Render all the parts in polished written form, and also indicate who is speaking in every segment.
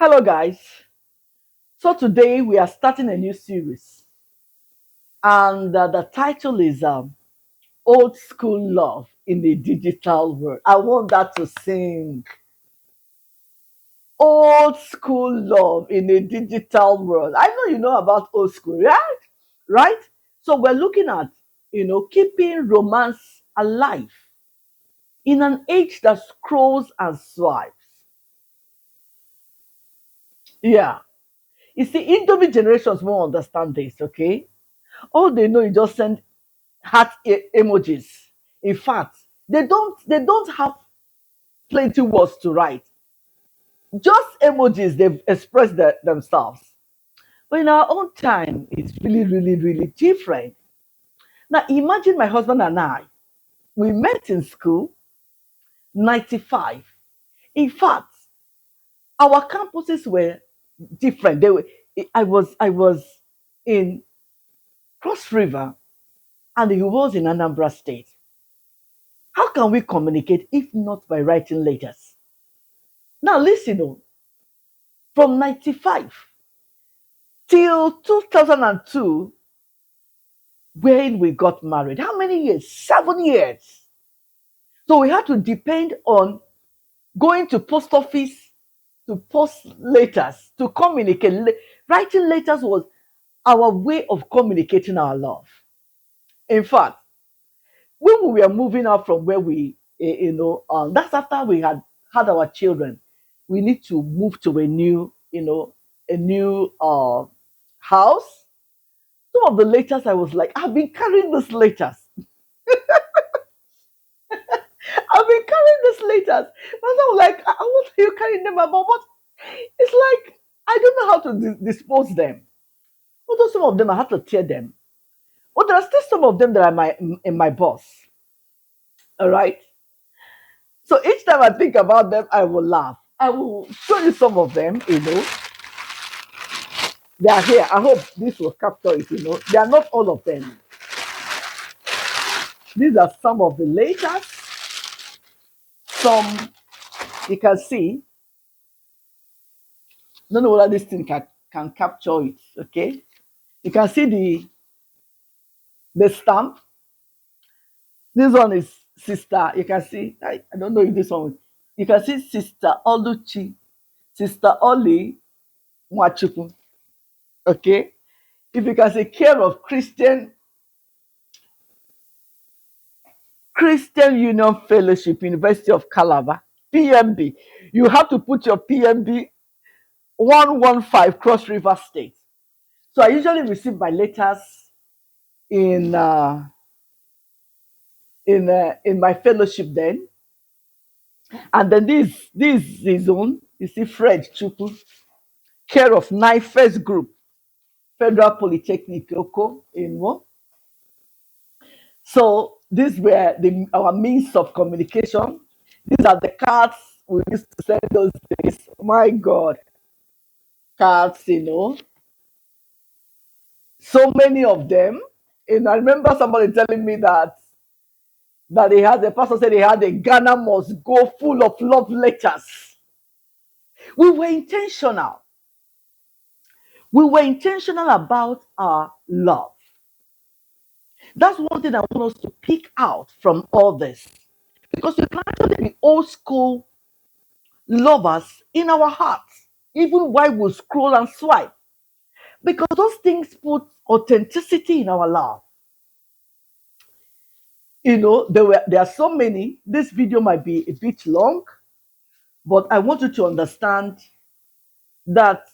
Speaker 1: Hello, guys. So today we are starting a new series, and the title is "Old School Love in the Digital World." I want that to sing. Old school love in a digital world. I know you know about old school, right? Right. So we're looking at keeping romance alive in an age that scrolls and swipes. Yeah. You see, Indomie generations won't understand this. Okay, all they know is just send heart emojis. In fact, they don't have plenty words to write. Just emojis they've expressed themselves. But in our own time, it's really, really, really different. Now imagine my husband and I. We met in school, 95. In fact, our campuses were different. They were I was in Cross River and he was in Anambra State. How can we communicate if not by writing letters? Now listen, from 95 till 2002, when we got married. How many years? 7 years. So we had to depend on going to post office to post letters, to communicate. Writing letters was our way of communicating our love. In fact, when we were moving out from where that's after we had our children. We need to move to a new house. Some of the letters I was like, I've been carrying these letters. I've been carrying these letters. And I was like, what are you carrying them about? But it's like I don't know how to dispose them. Although some of them I had to tear them. But there are still some of them that are in my box. All right. So each time I think about them, I will laugh. I will show you some of them. They are here. I hope this will capture it. They are not all of them. These are some of the letters. Some you can see. Don't know whether this thing can capture it. Okay. You can see the stamp. This one is sister. You can see. I don't know if this one. You can see sister Oluchi, sister Oli Mwachuku. Okay. If you can see care of Christian Union Fellowship, University of Calabar, PMB. You have to put your PMB 115 Cross River State. So I usually receive my letters in in my fellowship then. And then this is his own. You see, Fred-Chukwuonu, care of NIFES Group, Federal Polytechnic Oko in one. So these were our means of communication. These are the cards we used to send those days. My God, cards, so many of them. And I remember somebody telling me that the pastor said he had a Ghana must go full of love letters. We were intentional. We were intentional about our love. That's one thing I want us to pick out from all this. Because we can actually be old school lovers in our hearts, even while we scroll and swipe. Because those things put authenticity in our love. There are so many. This video might be a bit long, but I want you to understand that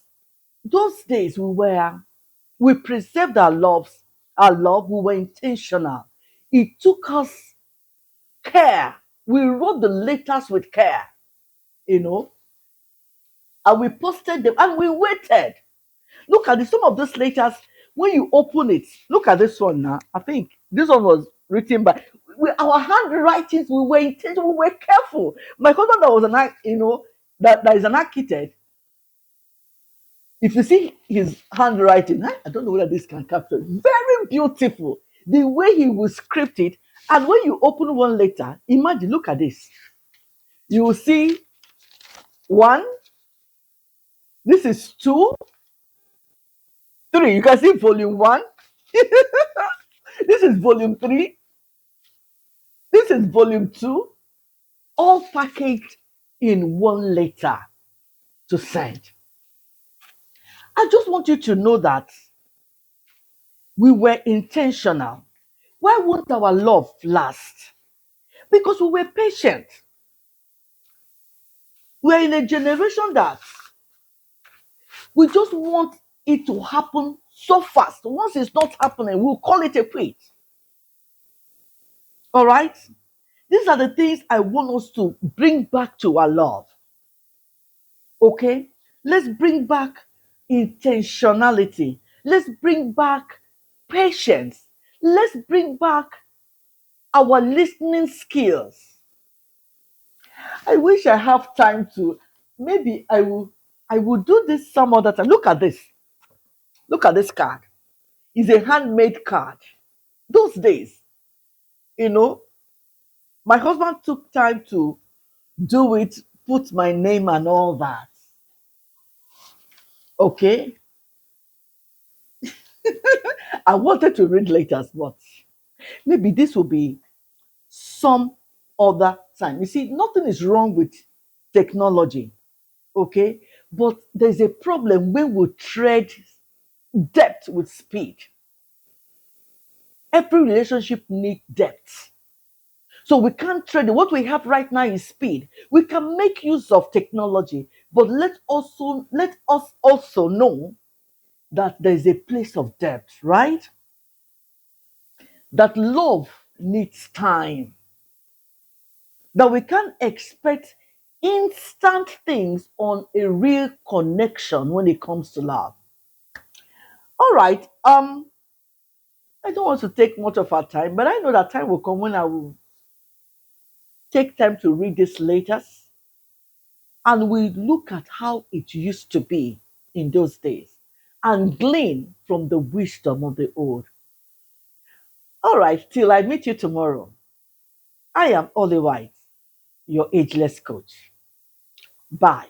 Speaker 1: those days we preserved our love, we were intentional. It took us care. We wrote the letters with care, you know, and we posted them and we waited. Look at some of those letters. When you open it, look at this one now. I think this one was written by our handwritings. We were intentional. We were careful. My husband, that was that is an architect. If you see his handwriting, I don't know whether this can capture it. Very beautiful. The way he will script it, and when you open one letter, imagine. Look at this. You will see one, This is 2, 3. You can see volume 1. This is volume 3. This is volume 2. All packaged in one letter to send. I just want you to know that we were intentional. Why won't our love last? Because we were patient. We're in a generation that we just want it to happen so fast. Once it's not happening, we'll call it a quit. All right? These are the things I want us to bring back to our love. Okay? Let's bring back intentionality. Let's bring back patience. Let's bring back our listening skills. I wish I have time to, maybe I will do this some other time. Look at this. Look at this card. It's a handmade card. Those days, you know, my husband took time to do it, put my name and all that. Okay. I wanted to read later, but maybe this will be some other time. You see, nothing is wrong with technology. Okay. But there's a problem when we tread depth with speed. Every relationship needs depth. So we can't trade it. What we have right now is speed. We can make use of technology, but let us also know that there is a place of depth, right? That love needs time. That we can't expect instant things on a real connection when it comes to love. All right. I don't want to take much of our time, but I know that time will come when I will take time to read these letters and we look at how it used to be in those days and glean from the wisdom of the old. All right, till I meet you tomorrow, I am Olywhyte, your ageless coach. Bye.